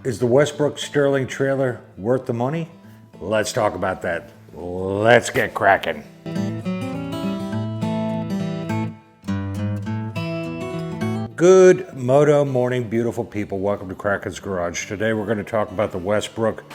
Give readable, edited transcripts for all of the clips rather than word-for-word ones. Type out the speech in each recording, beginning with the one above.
Is the Westbrook Stirling trailer worth the money? Let's talk about that. Let's get cracking. Good moto morning, beautiful people. Welcome to Kraken's Garage. Today we're going to talk about the Westbrook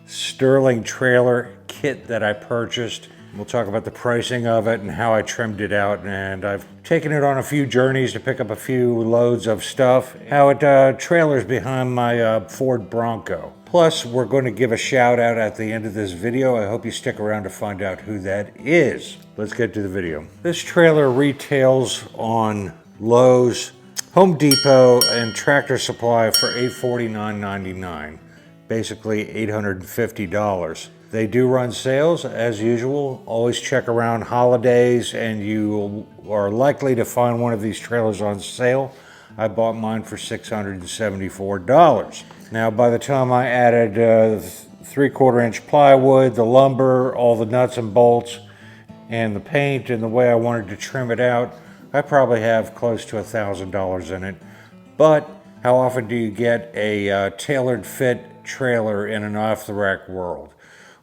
Stirling trailer kit that I purchased. We'll talk about the pricing of it and how I trimmed it out, and I've taken it on a few journeys to pick up a few loads of stuff, how it trailers behind my Ford Bronco. Plus, we're going to give a shout out at the end of this video. I hope you stick around to find out who that is. Let's get to the video. This trailer retails on Lowe's, Home Depot, and Tractor Supply for $849.99, basically $850. They do run sales as usual. Always check around holidays and you are likely to find one of these trailers on sale. I bought mine for $674. Now by the time I added 3/4 inch plywood, the lumber, all the nuts and bolts, and the paint and the way I wanted to trim it out, I probably have close to $1,000 in it. But how often do you get a tailored fit trailer in an off-the-rack world?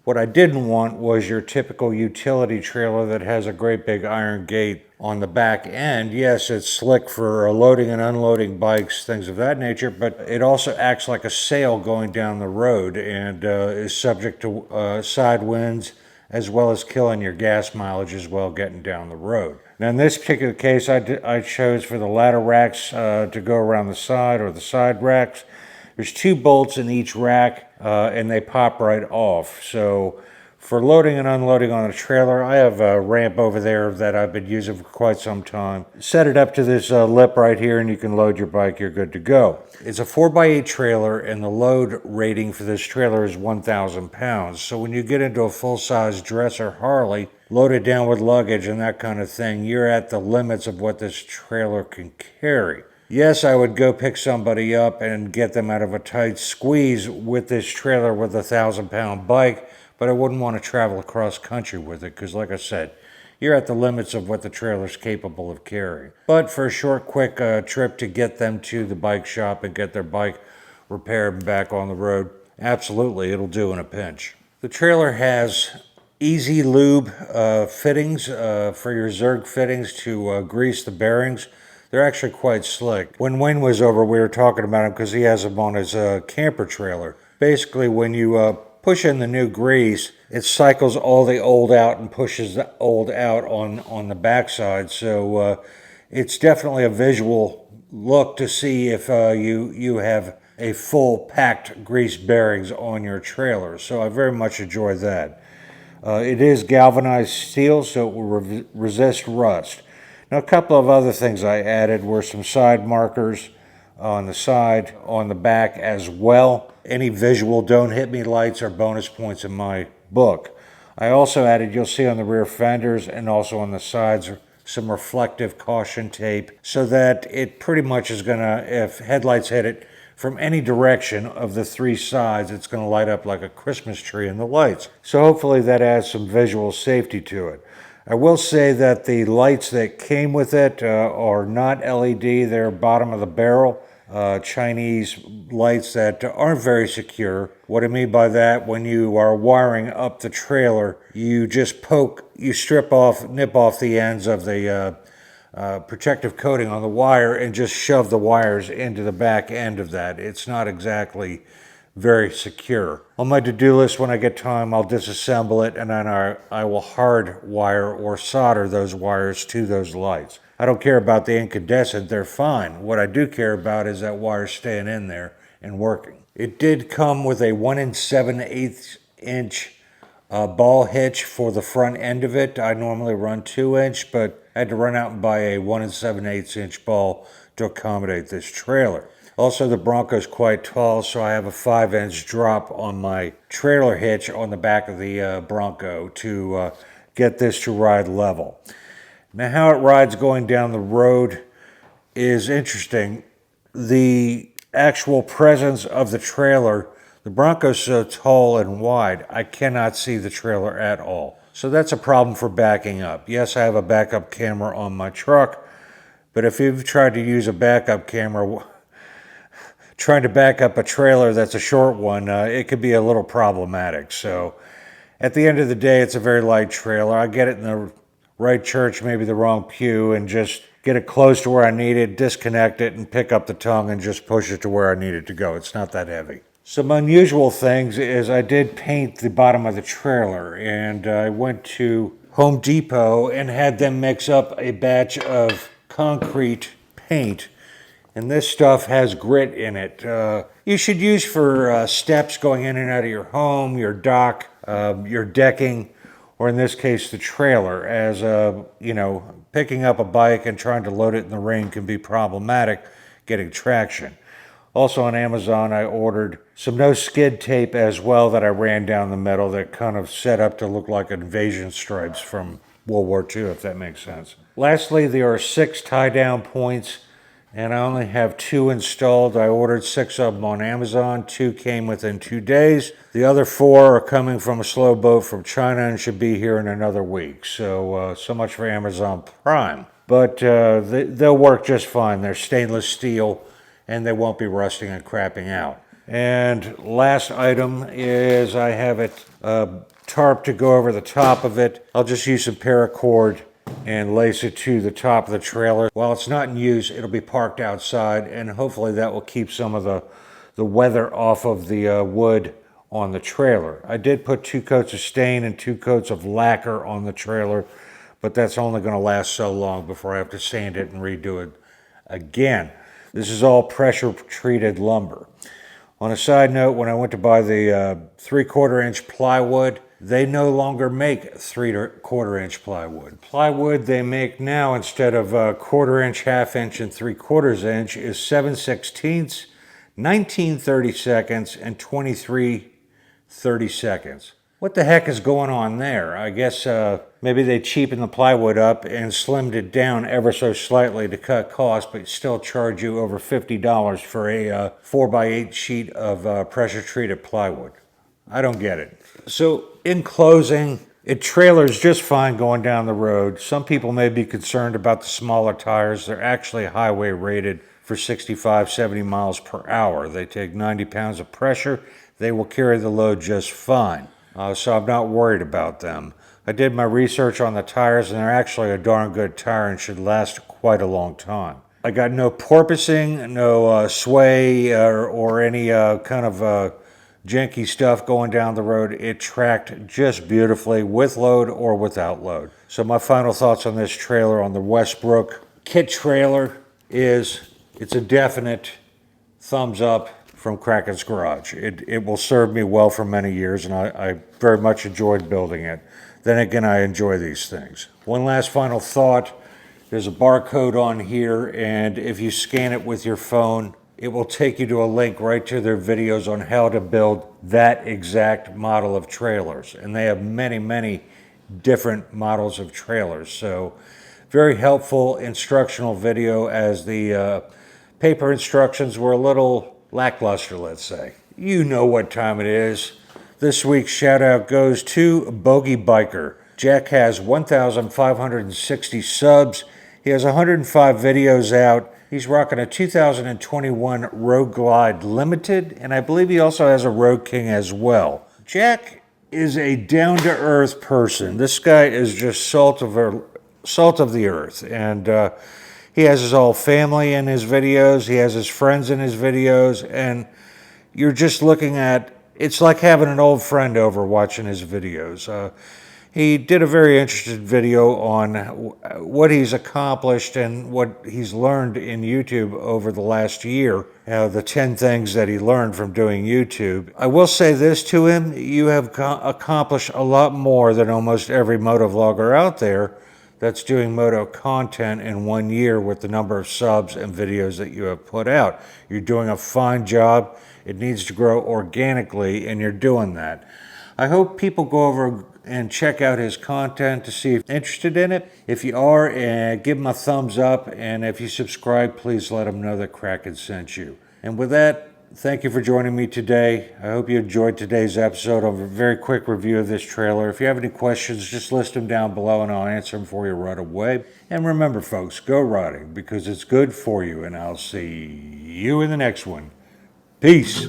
What I didn't want was your typical utility trailer that has a great big iron gate on the back end. Yes, it's slick for loading and unloading bikes, things of that nature, but it also acts like a sail going down the road and is subject to side winds, as well as killing your gas mileage as well getting down the road. Now in this particular case, I chose for the ladder racks to go around the side, or the side racks. There's 2 bolts in each rack and they pop right off. So for loading and unloading on a trailer, I have a ramp over there that I've been using for quite some time. Set it up to this lip right here and you can load your bike, you're good to go. It's a 4x8 trailer and the load rating for this trailer is 1,000 pounds. So when you get into a full-size dresser Harley, loaded down with luggage and that kind of thing, you're at the limits of what this trailer can carry. Yes, I would go pick somebody up and get them out of a tight squeeze with this trailer with a 1,000-pound bike, but I wouldn't want to travel across country with it because, like I said, you're at the limits of what the trailer's capable of carrying. But for a short, quick trip to get them to the bike shop and get their bike repaired and back on the road, absolutely, it'll do in a pinch. The trailer has easy lube fittings for your Zerg fittings to grease the bearings. They're actually quite slick. When Wayne was over, we were talking about him because he has them on his camper trailer. Basically, when you push in the new grease, it cycles all the old out and pushes the old out on the backside. So it's definitely a visual look to see if you have a full packed grease bearings on your trailer. So I very much enjoy that. It is galvanized steel, so it will resist rust. Now, a couple of other things I added were some side markers on the side, on the back as well. Any visual don't hit me lights are bonus points in my book. I also added, you'll see on the rear fenders and also on the sides, some reflective caution tape so that it pretty much is gonna, if headlights hit it from any direction of the 3 sides, it's gonna light up like a Christmas tree in the lights. So hopefully that adds some visual safety to it. I will say that the lights that came with it are not LED, they're bottom of the barrel Chinese lights that aren't very secure. What I mean by that, when you are wiring up the trailer, you just nip off the ends of the protective coating on the wire and just shove the wires into the back end of that. It's not exactly very secure. On my to-do list, when I get time, I'll disassemble it and then I will hard wire or solder those wires to those lights. I don't care about the incandescent, they're fine. What I do care about is that wire staying in there and working. It did come with a 1 7/8 inch ball hitch for the front end of it. I normally run 2 inch, but I had to run out and buy a 1 7/8 inch ball to accommodate this trailer. Also, the Bronco's quite tall, so I have a 5-inch drop on my trailer hitch on the back of the Bronco to get this to ride level. Now, how it rides going down the road is interesting. The actual presence of the trailer, the Bronco's so tall and wide, I cannot see the trailer at all. So that's a problem for backing up. Yes, I have a backup camera on my truck, but if you've tried to use a backup camera trying to back up a trailer that's a short one, it could be a little problematic. So at the end of the day, it's a very light trailer. I get it in the right church, maybe the wrong pew, and just get it close to where I need it, disconnect it, and pick up the tongue and just push it to where I need it to go. It's not that heavy. Some unusual things is I did paint the bottom of the trailer, and I went to Home Depot and had them mix up a batch of concrete paint. And this stuff has grit in it. You should use for steps going in and out of your home, your dock, your decking, or in this case, the trailer. As picking up a bike and trying to load it in the rain can be problematic getting traction. Also on Amazon, I ordered some no skid tape as well that I ran down the middle that kind of set up to look like invasion stripes from World War II, if that makes sense. Lastly, there are 6 tie-down points, and I only have 2 installed. I ordered 6 of them on Amazon. 2 came within 2 days. The other 4 are coming from a slow boat from China and should be here in another week. So much for Amazon Prime. But they'll work just fine. They're stainless steel, and they won't be rusting and crapping out. And last item is I have it tarp to go over the top of it. I'll just use some paracord and lace it to the top of the trailer. While it's not in use, it'll be parked outside, and hopefully that will keep some of the weather off of the wood on the trailer. I did put 2 coats of stain and 2 coats of lacquer on the trailer, but that's only going to last so long before I have to sand it and redo it again. This is all pressure-treated lumber. On a side note, when I went to buy the 3/4 inch plywood, they no longer make 3/4 inch plywood. Plywood they make now, instead of 1/4 inch, 1/2 inch, and 3/4 inch, is 7/16, 19 30-seconds, and 23 30-seconds. What the heck is going on there? I guess maybe they cheapened the plywood up and slimmed it down ever so slightly to cut costs, but still charge you over $50 for a 4x8 sheet of pressure-treated plywood. I don't get it. So in closing, it trailers just fine going down the road. Some people may be concerned about the smaller tires. They're actually highway rated for 65, 70 miles per hour. They take 90 pounds of pressure. They will carry the load just fine. So I'm not worried about them. I did my research on the tires, and they're actually a darn good tire and should last quite a long time. I got no porpoising, no sway, or any kind of janky stuff going down the road. It tracked just beautifully with load or without load. So my final thoughts on this trailer, on the Westbrook kit trailer, is it's a definite thumbs up from Kraken's Garage. It will serve me well for many years, and I very much enjoyed building it. Then again, I enjoy these things. One last final thought. There's a barcode on here, and if you scan it with your phone, it will take you to a link right to their videos on how to build that exact model of trailers. And they have many, many different models of trailers. So very helpful instructional video, as the paper instructions were a little lackluster, let's say. You know what time it is. This week's shout out goes to Bogey Biker. Jack has 1,560 subs. He has 105 videos out. He's rocking a 2021 Road Glide Limited, and I believe he also has a Road King as well. Jack is a down-to-earth person. This guy is just salt of the earth, and he has his whole family in his videos. He has his friends in his videos, and you're just looking at, it's like having an old friend over watching his videos. He did a very interesting video on what he's accomplished and what he's learned in YouTube over the last year, the 10 things that he learned from doing YouTube. I will say this to him: you have accomplished a lot more than almost every motovlogger out there that's doing moto content in 1 year with the number of subs and videos that you have put out. You're doing a fine job. It needs to grow organically, and you're doing that. I hope people go over and check out his content to see if you're interested in it. If you are, give him a thumbs up, and if you subscribe, please let him know that Kraken sent you. And with that, thank you for joining me today. I hope you enjoyed today's episode of a very quick review of this trailer. If you have any questions, just list them down below and I'll answer them for you right away. And remember, folks, go riding because it's good for you, and I'll see you in the next one. Peace.